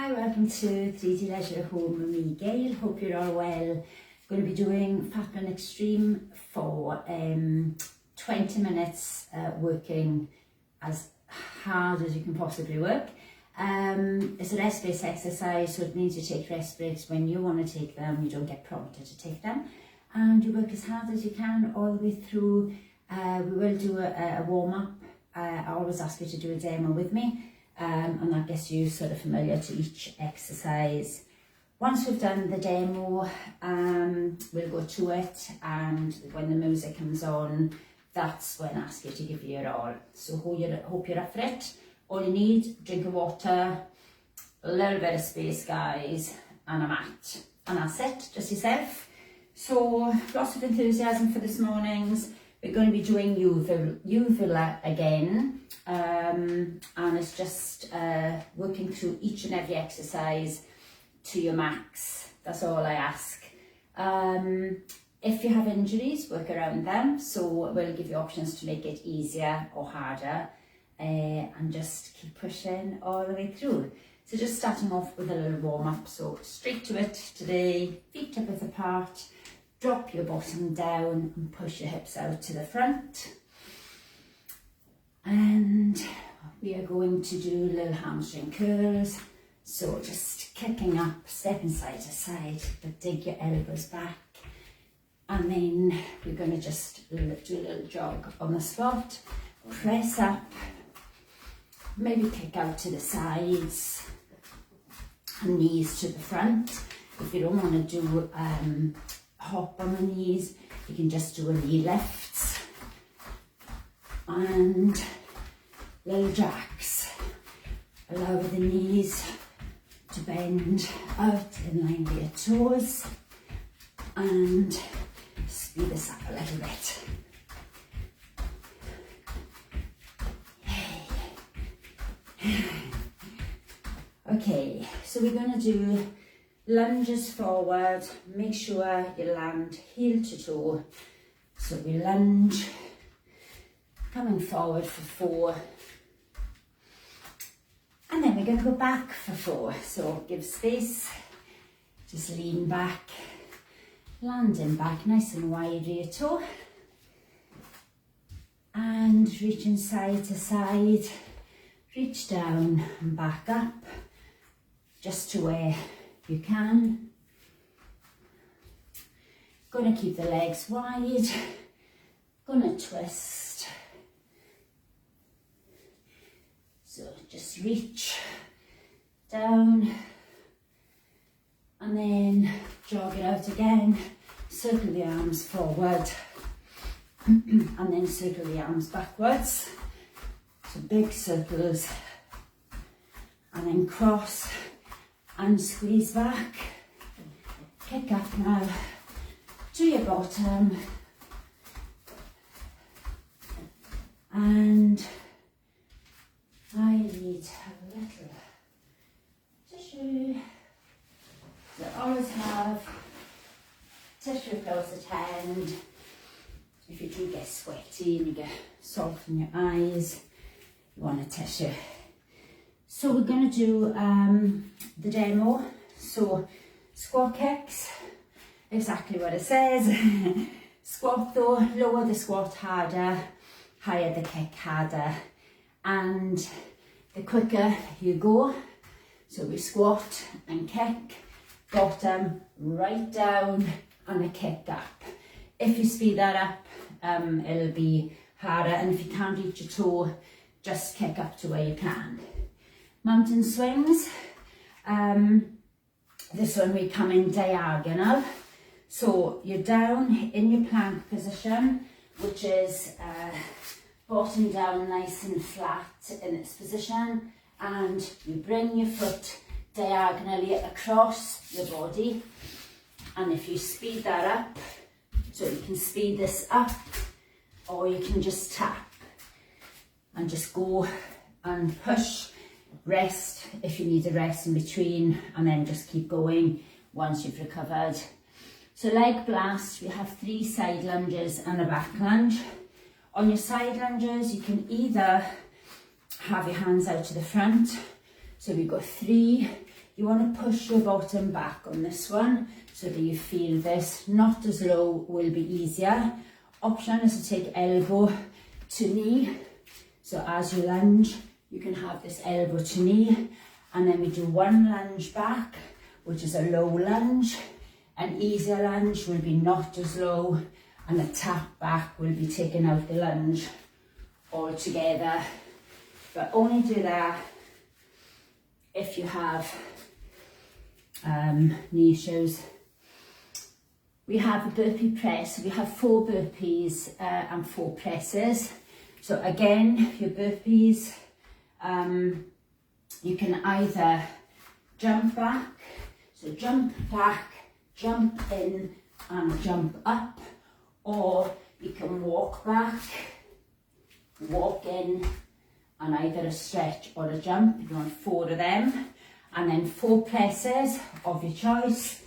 Hi, welcome to 3D Leisure Home with me, Gail. Hope you're all well. Going to be doing Fat Burn Extreme for 20 minutes working as hard as you can possibly work. It's a rest-based exercise, so it means you take rest breaks when you want to take them, you don't get prompted to take them, and you work as hard as you can all the way through. We will do a warm-up. I always ask you to do a demo with me. And that gets you sort of familiar to each exercise. Once we've done the demo, we'll go to it, and when the music comes on, that's when I ask you to give you your all. So hope you're up for it. All you need, drink of water, a little bit of space, guys, and a mat. And that's it, just yourself. So lots of enthusiasm for this morning's. We're going to be doing uvula again, and it's just working through each and every exercise to your max. That's all I ask. If you have injuries, work around them, so we'll give you options to make it easier or harder, and just keep pushing all the way through. So just starting off with a little warm-up, so straight to it today, feet hip width apart. Drop your bottom down and push your hips out to the front. And we are going to do little hamstring curls. So just kicking up, stepping side to side, but dig your elbows back. And then we're going to just do a little jog on the spot. Press up, maybe kick out to the sides, and knees to the front. If you don't want to do hop on the knees, you can just do a knee lifts and little jacks. Allow the knees to bend out in line with your toes, and speed this up a little bit. Okay, so we're going to do lunges forward. Make sure you land heel to toe. So we lunge, coming forward for 4. And then we're going to go back for 4. So give space, just lean back, landing back nice and wide with your toe. And reaching side to side, reach down and back up, just to where you can. Gonna keep the legs wide, gonna twist. So just reach down and then jog it out again. Circle the arms forward and then circle the arms backwards. So big circles, and then cross and squeeze back. Kick up now to your bottom, and I need a little tissue. So always have tissue close at hand. If you do get sweaty and you get salt in your eyes, you want a tissue. So we're going to do the demo. So squat kicks, exactly what it says. Squat though, lower the squat harder, higher the kick harder, and the quicker you go. So we squat and kick, bottom, right down, and a kick up. If you speed that up, it'll be harder, and if you can't reach your toe, just kick up to where you can. Mountain swings, this one we come in diagonal. So you're down in your plank position, which is bottom down nice and flat in its position, and you bring your foot diagonally across your body. And if you speed that up, so you can speed this up, or you can just tap and just go and push. Rest if you need a rest in between, and then just keep going once you've recovered. So leg blast, we have 3 side lunges and a back lunge. On your side lunges, you can either have your hands out to the front, So we've got 3. You want to push your bottom back on this one so that you feel this. Not as low will be easier. Option is to take elbow to knee. So as you lunge, you can have this elbow to knee, and then we do 1 lunge back, which is a low lunge. An easier lunge will be not as low, and a tap back will be taking out the lunge altogether. But only do that if you have knee issues. We have a burpee press. We have 4 burpees and 4 presses. So again, your burpees, you can either jump back, so jump back, jump in and jump up, or you can walk back, walk in, and either a stretch or a jump. You want 4 of them, and then 4 presses of your choice.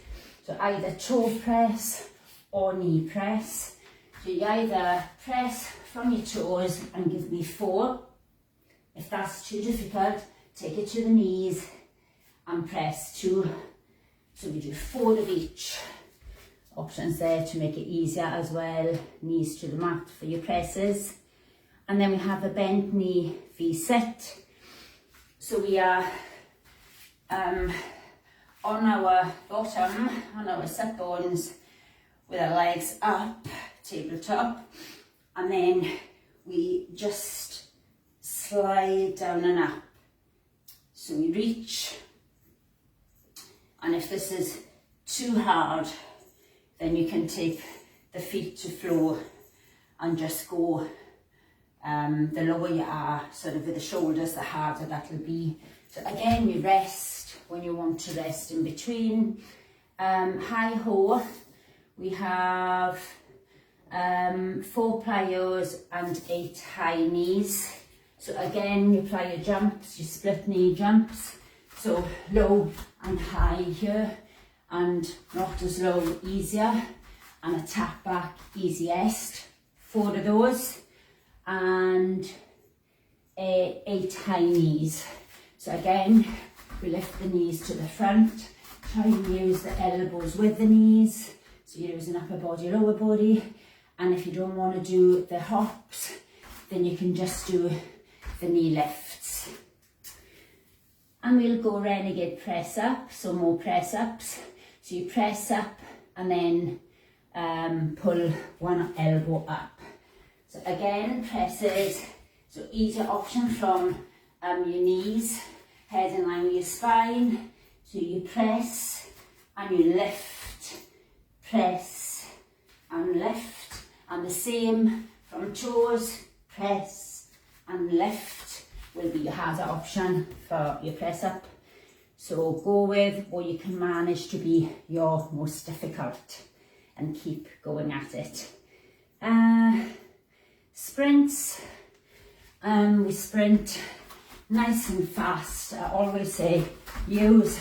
So either toe press or knee press. So you either press from your toes and give me 4. If that's too difficult, take it to the knees and press 2. So we do 4 of each. Options there to make it easier as well. Knees to the mat for your presses. And then we have a bent knee V-sit. So we are on our bottom, on our sit bones, with our legs up, tabletop, and then we just slide down and up. So we reach, and if this is too hard, then you can take the feet to floor and just go. The lower you are, sort of with the shoulders, the harder that will be. So again, we rest when you want to rest in between. High-ho, we have 4 plyos and 8 high knees. So again, you apply your jumps, your split knee jumps. So low and high here, and not as low, easier. And a tap back, easiest. 4 of those. And 8 high knees. So again, we lift the knees to the front, try and use the elbows with the knees, so you're using upper body, lower body. And if you don't want to do the hops, then you can just do the knee lifts. And we'll go renegade press up, so more press ups. So you press up and then pull one elbow up. So again, presses, so easier option from your knees, head in line with your spine. So you press and you lift, press and lift, and the same from toes, press and lift will be your harder option for your press up. So go with what you can manage to be your most difficult and keep going at it. Sprints, we sprint nice and fast. I always say use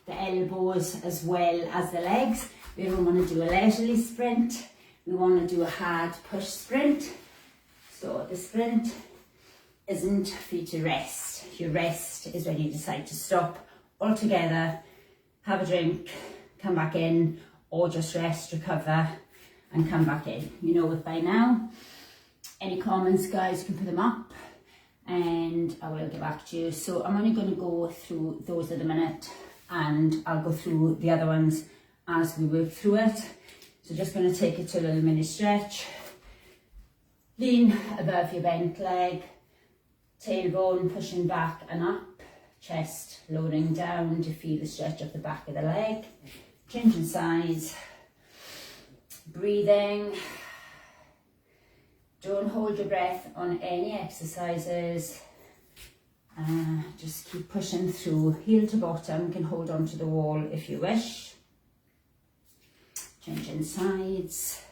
the elbows as well as the legs. We don't want to do a leisurely sprint, we want to do a hard push sprint. So the sprint isn't for you to rest. Your rest is when you decide to stop altogether, have a drink, come back in, or just rest, recover and come back in. You know it by now. Any comments, guys, you can put them up and I will get back to you. So I'm only going to go through those at a minute, and I'll go through the other ones as we work through it. So just going to take it to a little mini stretch. Lean above your bent leg, tailbone pushing back and up, chest lowering down to feel the stretch of the back of the leg. Changing sides, breathing. Don't hold your breath on any exercises. Just keep pushing through, heel to bottom. You can hold on to the wall if you wish. Changing sides,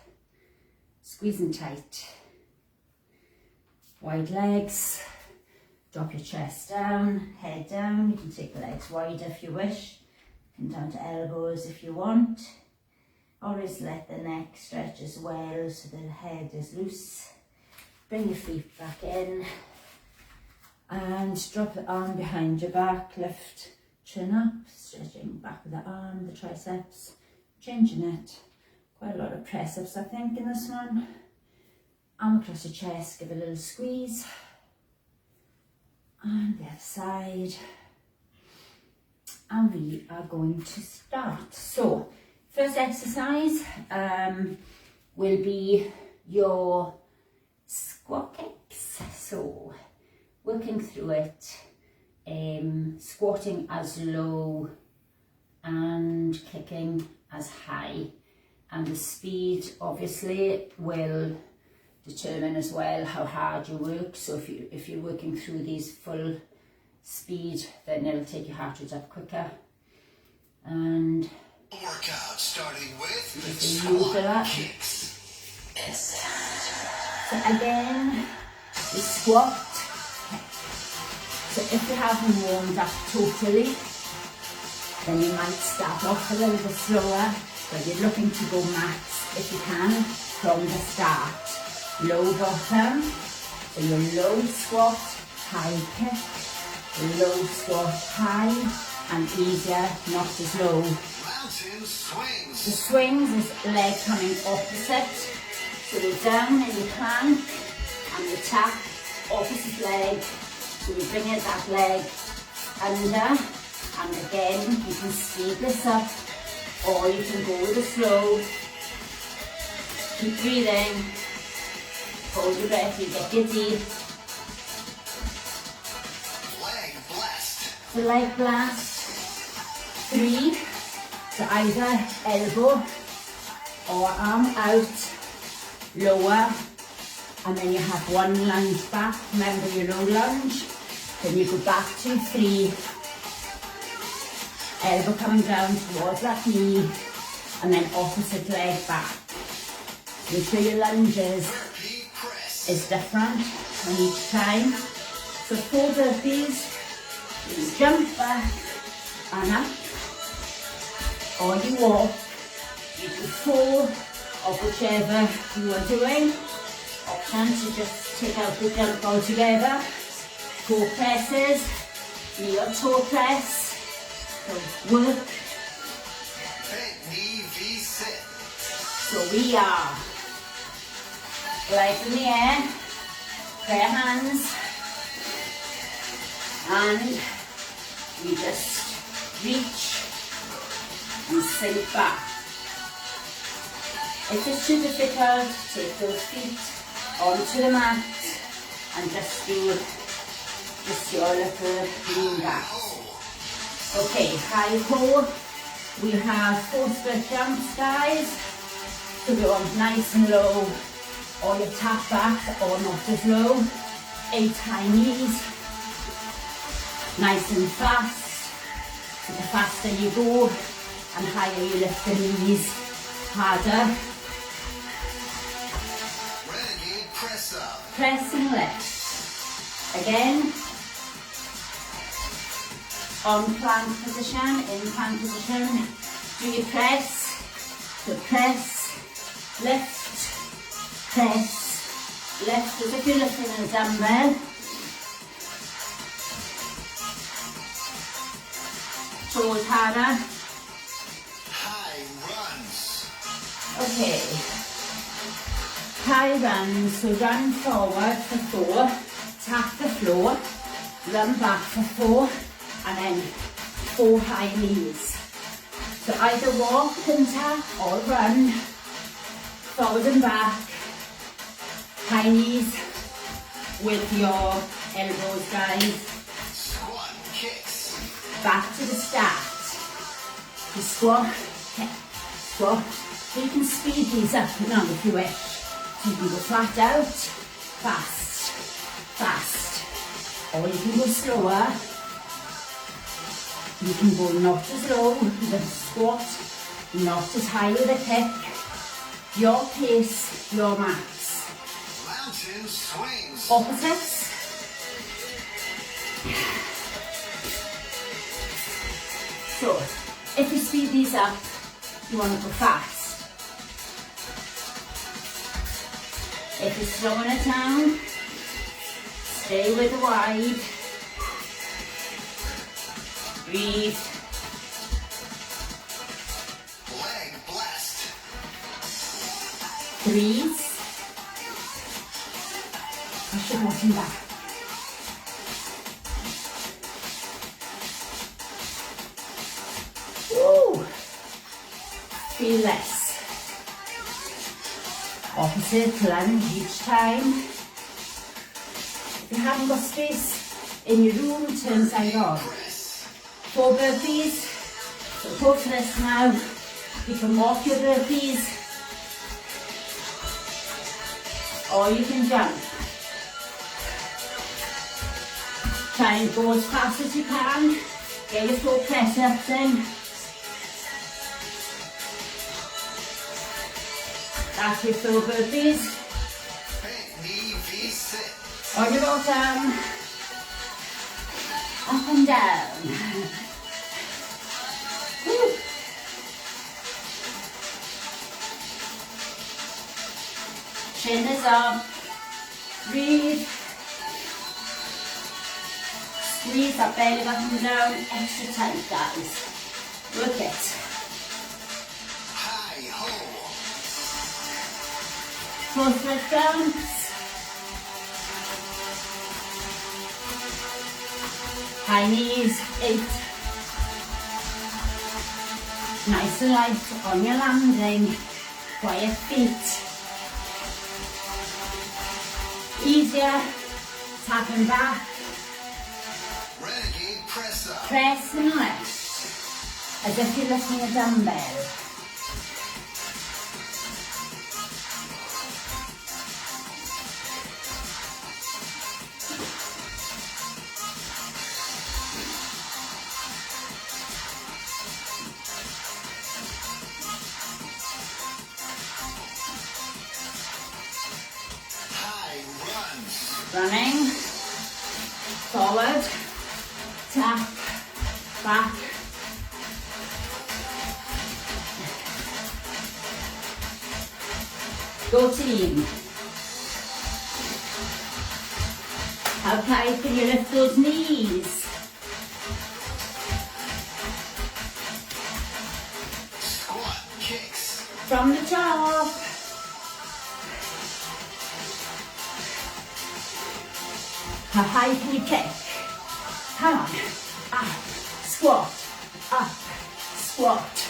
squeezing tight. Wide legs, drop your chest down, head down. You can take the legs wide if you wish. And down to elbows if you want. Always let the neck stretch as well so the head is loose. Bring your feet back in And drop the arm behind your back, lift, chin up, stretching back of the arm, the triceps, changing it. Quite a lot of press ups I think in this one. Arm across your chest, give a little squeeze. And the other side. And we are going to start. So, first exercise will be your squat kicks. So, working through it, squatting as low and kicking as high. And the speed obviously will determine as well how hard you work. So if you're working through these full speed, then it'll take your heart rate up quicker. And workout starting with squat kicks. Yes. So again, the squat. So if you haven't warmed up totally, then you might start off a little bit slower, but you're looking to go max if you can from the start. Low bottom, so your low squat, high kick, low squat, high, and easier, not as low. Mountain swings. The swings is leg coming opposite, so you're down in the plank and you tap opposite leg, so you bring it that leg under, and again you can speed this up or you can go with the slow. Keep breathing. Hold your breath, you get dizzy. Leg blast. The leg blast. 3. So either elbow or arm out, lower, and then you have 1 lunge back. Remember your low lunge. Then you go back to 3. Elbow coming down towards that knee, and then opposite leg back. Make sure your lunges is different on each time. So 4 burpees, you jump back and up, or you walk. You do 4 of whichever you are doing. Option to just take out the jump altogether. 4 presses, knee or toe press. So work. Bent knee V sit. So we are legs in the air, bare hands, and we just reach and sink back. If it's too difficult, take those feet onto the mat and just do just your little lean back. Okay, high ho. We have 4 split jumps, guys. So go on nice and low, or you tap back, or not as low. 8 high knees, nice and fast. So the faster you go, and higher you lift the knees, harder. Renegade press up. Press and lift. Again, on plank position, in plank position, do your press, so press, lift, press, lift, as if you're lifting a dumbbell. Toes harder. High runs. Okay. High runs, so run forward for 4, tap the floor, run back for 4, and then 4 high knees. So either walk and tap or run, forward and back, high knees with your elbows, guys. Squat kicks. Back to the start. You squat, kick, squat. So you can speed these up now if you wish. So you can go flat out, fast, fast. Or you can go slower. You can go not as low with a squat, not as high with a kick. Your pace, your max. Mountain swings. Opposites. So, if you speed these up, you want to go fast. If you're slowing it down, stay with the wide. Breathe. Leg blast. Breathe. Push your bottom back. Woo! Feel less. Opposite lunge each time. If you haven't got space in your room, turn side on. 4 burpees. So go for this now. You can walk your burpees. Or you can jump. Try and go as fast as you can. Get your 4 press ups in. That's your 4 burpees. Bent knee V sit. On your bottom. Up and down. Woo. Chin is up. Breathe. Squeeze that belly button down. Extra tight, guys. Work it. High ho. 4 split jumps. High knees, 8. Nice and light on your landing. Quiet feet. Easier. Tapping back. Renegade press up. Press and lift. As if you're lifting a dumbbell. High runs. Running. Forward. Tap. Back. Go team. How high can you lift those knees? Squat kicks. From the top. How high can you kick? Come on. Up. Squat. Up. Squat.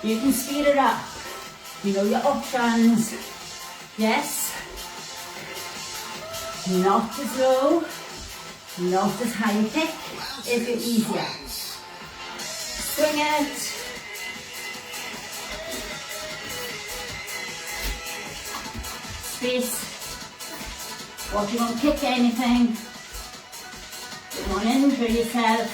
You can speed it up. You know your options. Yes. Not as low. Not as high a kick. If it's easier. Swing it. Space. Or if you won't kick anything, you won't injure yourself.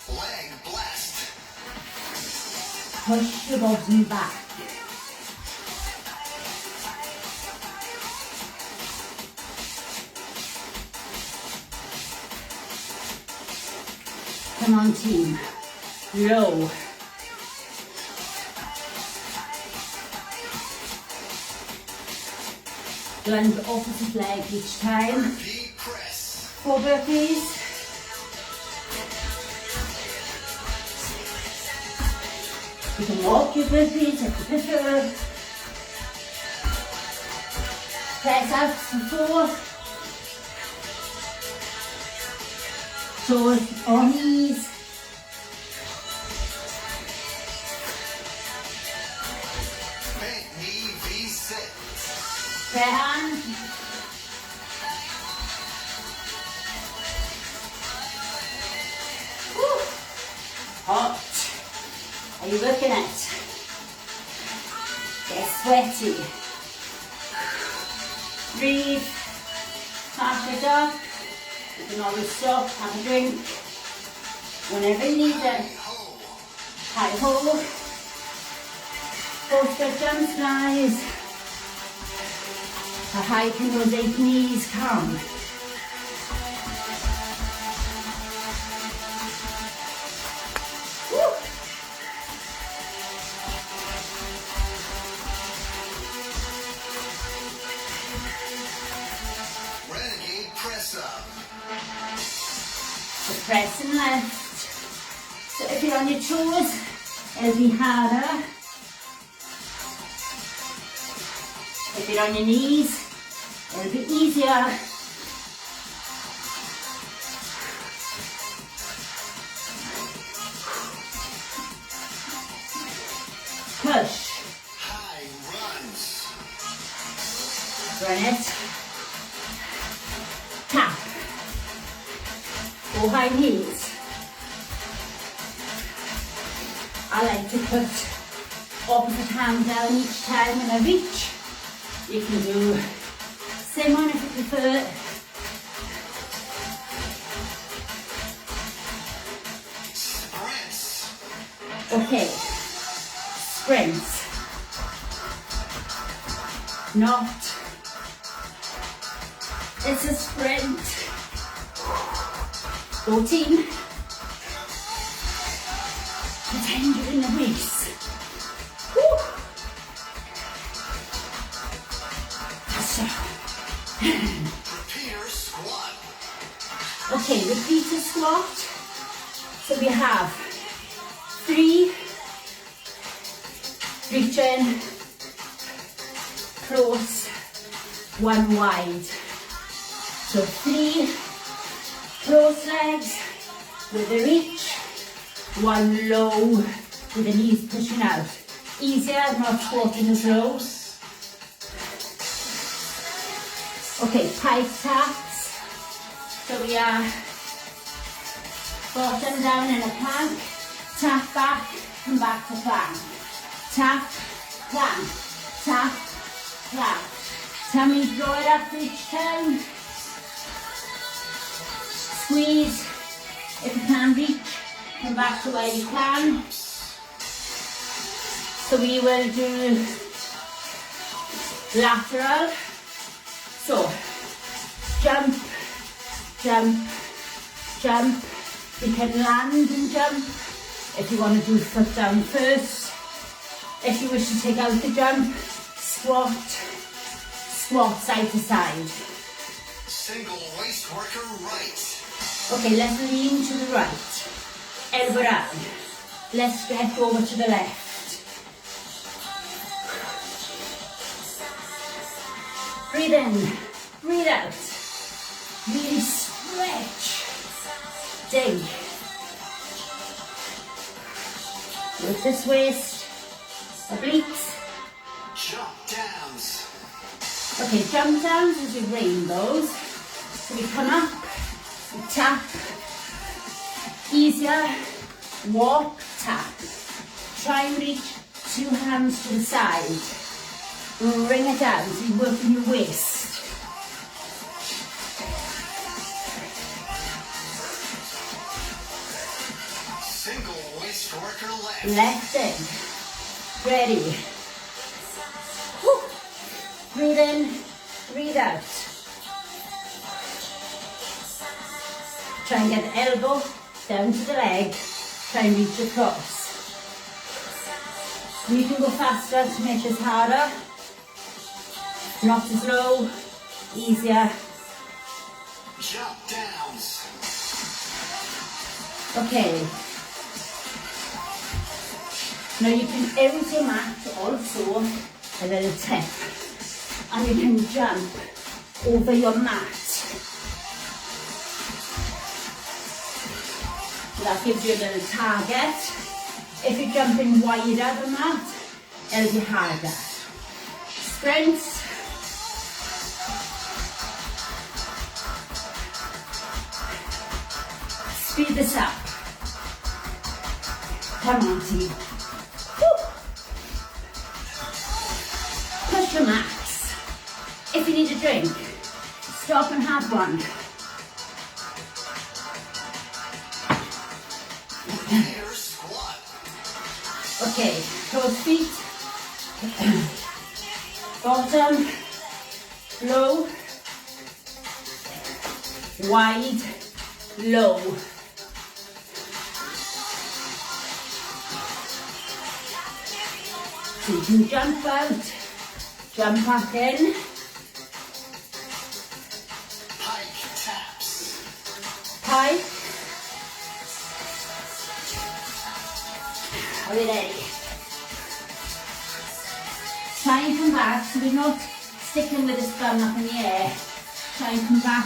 Leg blast. Push your bottom back. Come on team. Low. Lunge opposite leg each time. Repeat press. 4 burpees. You can walk your burpees if you prefer. Press out for 4. Toes or knees. Bent knee V sit. Prayer hand. Woo. Hot. Are you working it? Get sweaty. Breathe. Half it up. You can always stop, have a drink. Whenever you need it. High ho. 4 split jumps, guys. How high can those 8 knees come? So press and lift. So if you're on your toes, it'll be harder. If you're on your knees, it'll be easier. Push. High runs. Run it. Tap. Go high knees. I like to put opposite hand down each time when I reach. You can do same one if you prefer. Sprints. Okay. Sprints. Not. It's a sprint. Go team. Pretend you're in a race. Woo. Faster. Repeater squat. Okay, repeater squat. So we have 3, reach in, close, 1 wide. So 3 close legs with a reach, 1 low with the knees pushing out. Easier, not squatting as low. Okay, pike taps. So we are bottom down in a plank, tap back, and back to plank. Tap, plank, tap, plank. Tummy, draw it up each time. Squeeze. If you can't reach, come back to where you can. So we will do lateral. So, jump, jump, jump. You can land and jump if you want to do foot down first. If you wish to take out the jump, squat, squat side to side. Single waist worker right. Okay, let's lean to the right. Elbow down. Let's stretch over to the left. Breathe in, breathe out. Really stretch. Dig. With this waist, obliques. Jump downs. Okay, jump downs is your rainbows. So we come up, we tap, easier, walk, tap. Try and reach 2 hands to the side. Bring it down, so you're working your waist. Single waist worker left. Left in. Ready. Woo. Breathe in, breathe out. Try and get the elbow down to the leg. Try and reach across. You can go faster to make this harder. Not as low, easier. Jump downs. Okay. Now you can air your mat also a little tip. And you can jump over your mat. So that gives you a little target. If you're jumping wider than that, it'll be harder. Sprints. Speed this up. Come on, team. Woo. Push your max. If you need a drink, stop and have one. Air squat. Okay, toes, feet. Bottom, low, wide, low. So you can jump out, jump back in. Pike taps. Pike, Are we ready? Try and come back, so we're not sticking with this bum up in the air. Try and come back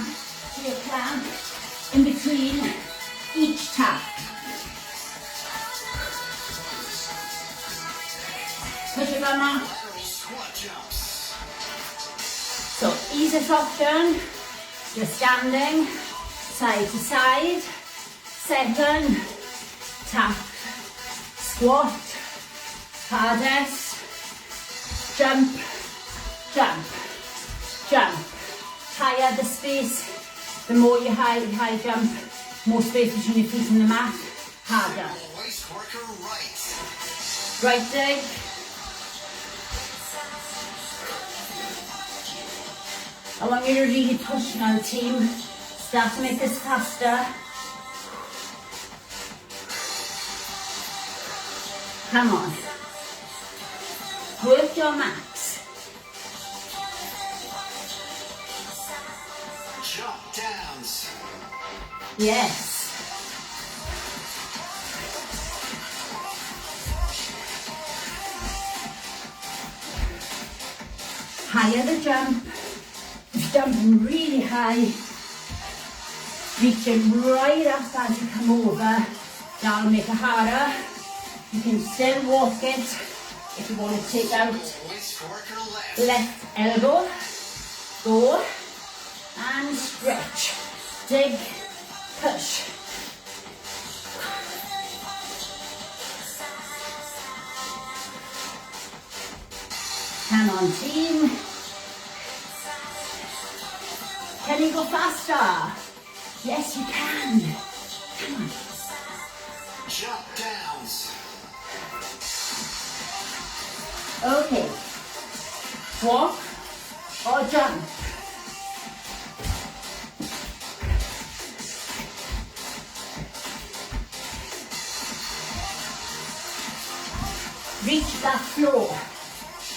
to your plank in between each tap. Push your bum up. So easiest option, you're standing side to side. Second, tap, squat, hardest, jump, jump, jump. Higher the space, the more you high jump, more space between your feet and the mat, harder. Right leg. I want you to really push now, team. Start to make this faster. Come on. Work your max. Jump downs. Yes. Higher the jump. Jumping really high. Reaching right up as you come over. That'll make it harder. You can still walk it if you want to take out left elbow. Go and stretch. Dig, push. Come on, team. Can you go faster? Yes, you can. Come on. Jump downs. Okay. Walk or jump. Reach that floor.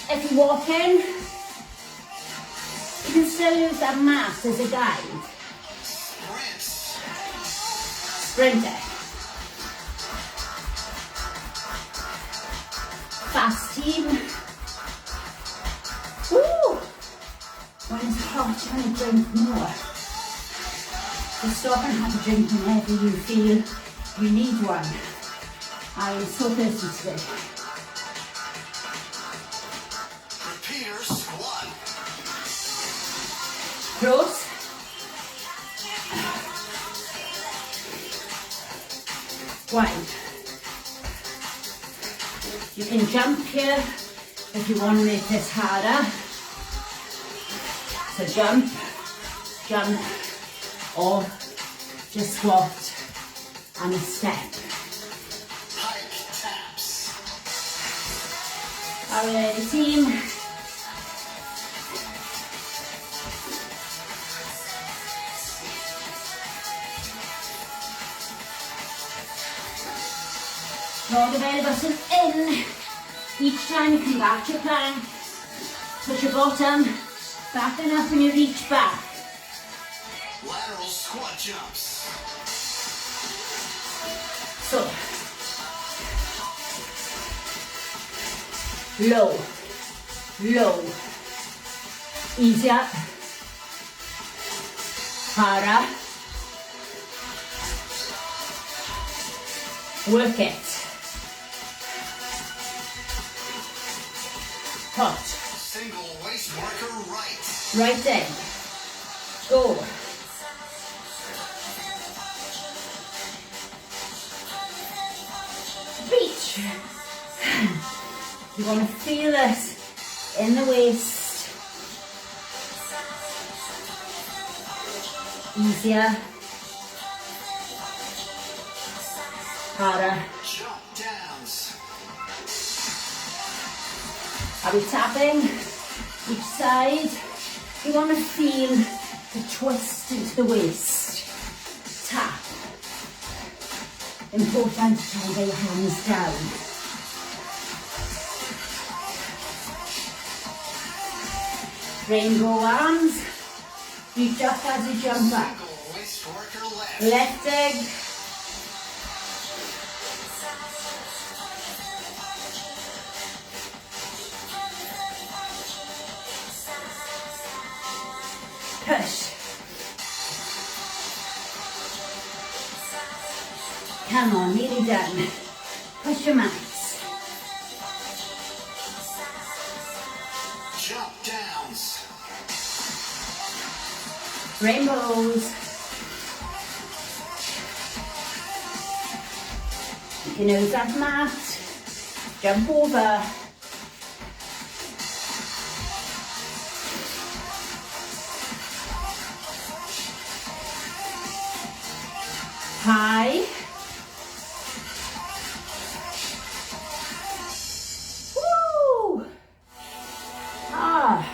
If you're walking, you can still use that mat as a guide. Sprinter. Fast team. Woo! When it's hot, you want to drink more. So stop and have a drink whenever you feel you need one. I am so thirsty today. Repeater squat. Close. Wide. You can jump here if you want to make this harder. So jump, jump, or just squat and a step. Pike taps. Are we ready, team? Draw the belly button in. Each time you come back to your plank, put your bottom back and up and you reach back. Lateral squat jumps. So, low, low, easier, harder, work it. Hot. Single waist worker right. Right leg. Go. Reach. You want to feel this in the waist. Easier. Harder. Jump downs. Are we tapping each side? You want to feel the twist into the waist. Tap. Important to try and get your hands down. Rainbow arms. Reach up as you jump up. Single waist worker left. Left leg. Push. Come on, nearly done. Push your mats. Jump downs. Rainbows. You can use that mat. Jump over. High. Woo! Ah.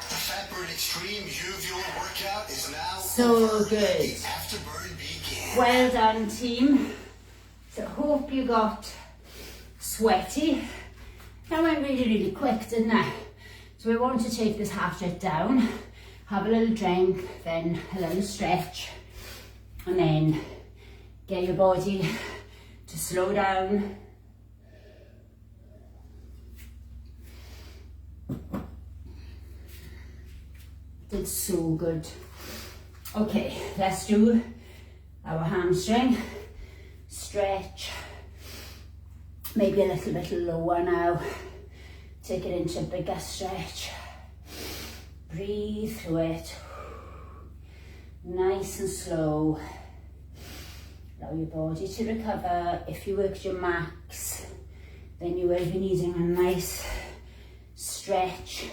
The Fat Burn Extreme Uvular workout is now So over. good. The afterburn begins. Well done, team. So hope you got sweaty. That went really quick, didn't it? So we want to take this half jet down, have a little drink, then a little stretch, and then get your body to slow down. Did so good. Okay, let's do our hamstring stretch. Maybe a little bit lower now. Take it into a bigger stretch. Breathe through it. Nice and slow. Allow your body to recover. If you worked your max, then you will be needing a nice stretch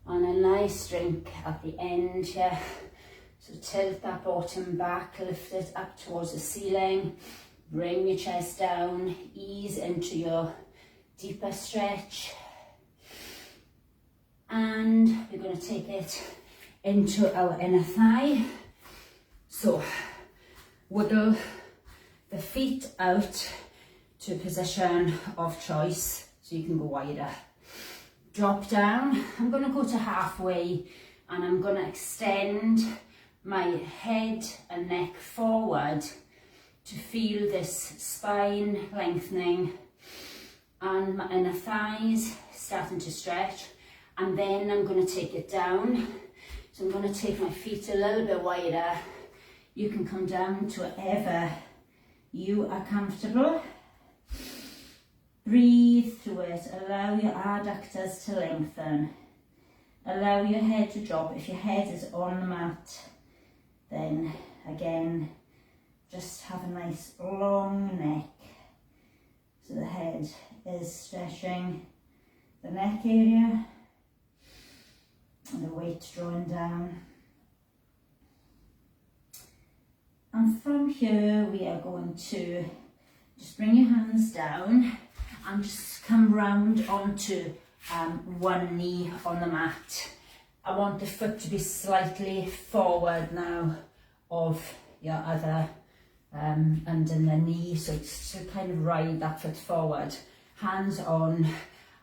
and a nice drink at the end here. So tilt that bottom back, lift it up towards the ceiling, bring your chest down, ease into your deeper stretch. And we're going to take it into our inner thigh. So wiggle the feet out to a position of choice so you can go wider. Drop down. I'm going to go to halfway and I'm going to extend my head and neck forward to feel this spine lengthening and my inner thighs starting to stretch. And then I'm going to take it down. So I'm going to take my feet a little bit wider. You can come down to wherever you are comfortable. Breathe through it. Allow your adductors to lengthen. Allow your head to drop. If your head is on the mat, then again, just have a nice long neck. So the head is stretching the neck area and the weight drawing down. And from here, we are going to just bring your hands down and just come round onto one knee on the mat. I want the foot to be slightly forward now of your other under the knee, so it's to kind of ride that foot forward. Hands on,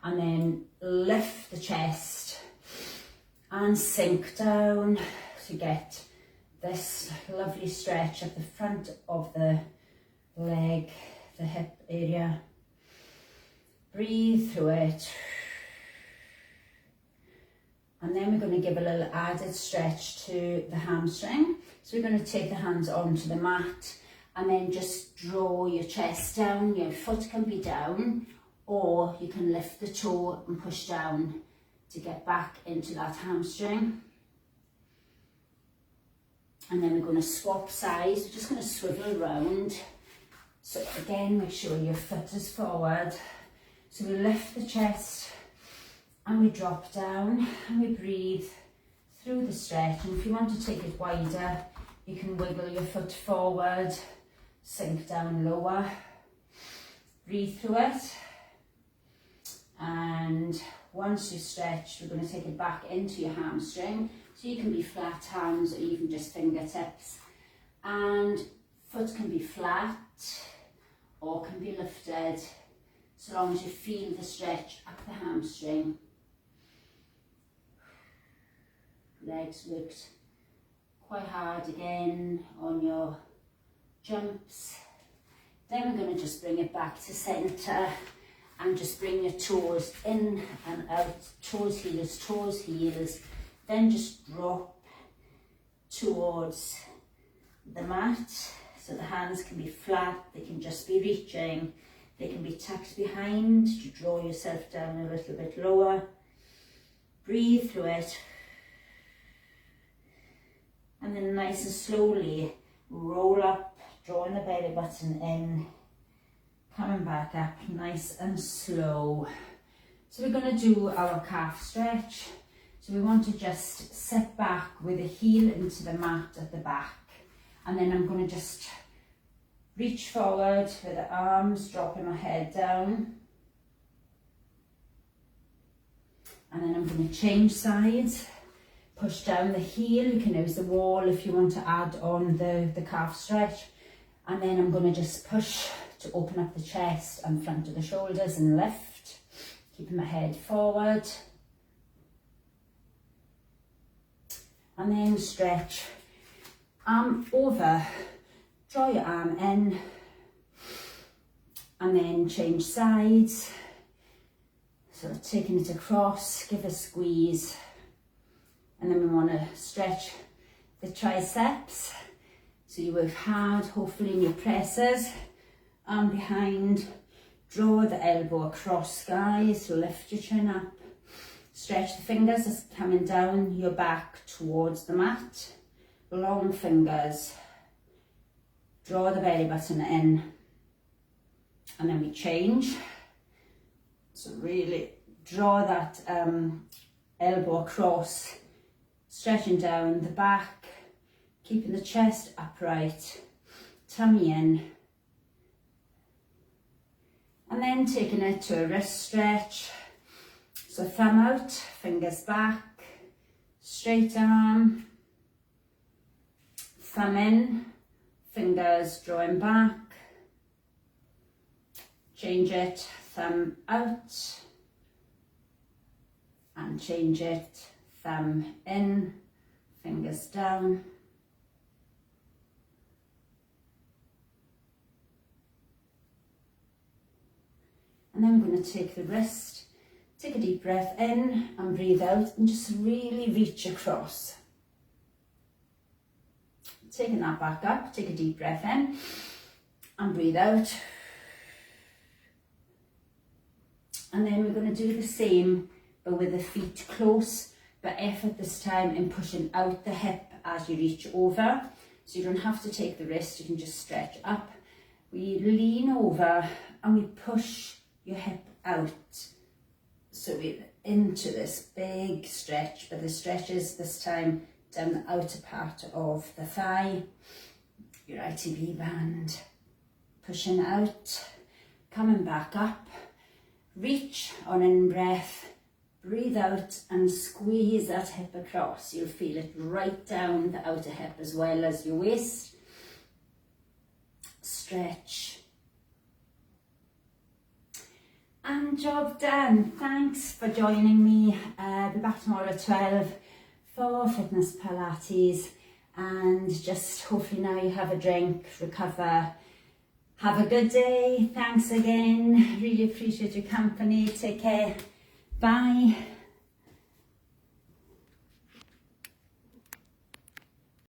and then lift the chest and sink down to get this lovely stretch at the front of the leg, the hip area. Breathe through it. And then we're going to give a little added stretch to the hamstring. So we're going to take the hands onto the mat and then just draw your chest down. Your foot can be down, or you can lift the toe and push down to get back into that hamstring. And then we're going to swap sides. We're just going to swivel around. So again, make sure your foot is forward. So we lift the chest and we drop down and we breathe through the stretch. And if you want to take it wider, you can wiggle your foot forward, sink down lower, breathe through it. And once you stretch, we're going to take it back into your hamstring. So you can be flat hands or even just fingertips. And foot can be flat or can be lifted, so long as you feel the stretch up the hamstring. Legs worked quite hard again on your jumps. Then we're going to just bring it back to centre and just bring your toes in and out, toes, heels, Then just drop towards the mat, so the hands can be flat, they can just be reaching, they can be tucked behind to draw yourself down a little bit lower. Breathe through it, and then nice and slowly roll up, drawing the belly button in, coming back up nice and slow. So we're going to do our calf stretch. So we want to just sit back with the heel into the mat at the back, and then I'm going to just reach forward with the arms, dropping my head down, and then I'm going to change sides, push down the heel. You can use the wall if you want to add on the calf stretch, and then I'm going to just push to open up the chest and front of the shoulders and lift, keeping my head forward. And then stretch, arm over, draw your arm in, and then change sides. So taking it across, give a squeeze, and then we want to stretch the triceps. So you work hard, hopefully in your presses, arm behind, draw the elbow across, guys, so lift your chin up. Stretch the fingers as coming down your back towards the mat. Long fingers. Draw the belly button in. And then we change. So really draw that elbow across. Stretching down the back. Keeping the chest upright. Tummy in. And then taking it to a wrist stretch. So thumb out, fingers back, straight arm, thumb in, fingers drawing back, change it, thumb out, and change it, thumb in, fingers down. And then we're going to take the wrist. Take a deep breath in and breathe out, and just really reach across. Taking that back up, take a deep breath in and breathe out. And then we're going to do the same, but with the feet close, but effort this time in pushing out the hip as you reach over. So you don't have to take the wrist, you can just stretch up. We lean over and we push your hip out. So we're into this big stretch, but the stretch is this time down the outer part of the thigh, your ITB band, pushing out, coming back up, reach on in breath, breathe out and squeeze that hip across. You'll feel it right down the outer hip as well as your waist. Stretch. And job done. Thanks for joining me. I'll be back tomorrow at 12 for Fitness Pilates, and just hopefully now you have a drink, recover, have a good day. Thanks again. Really appreciate your company. Take care. Bye.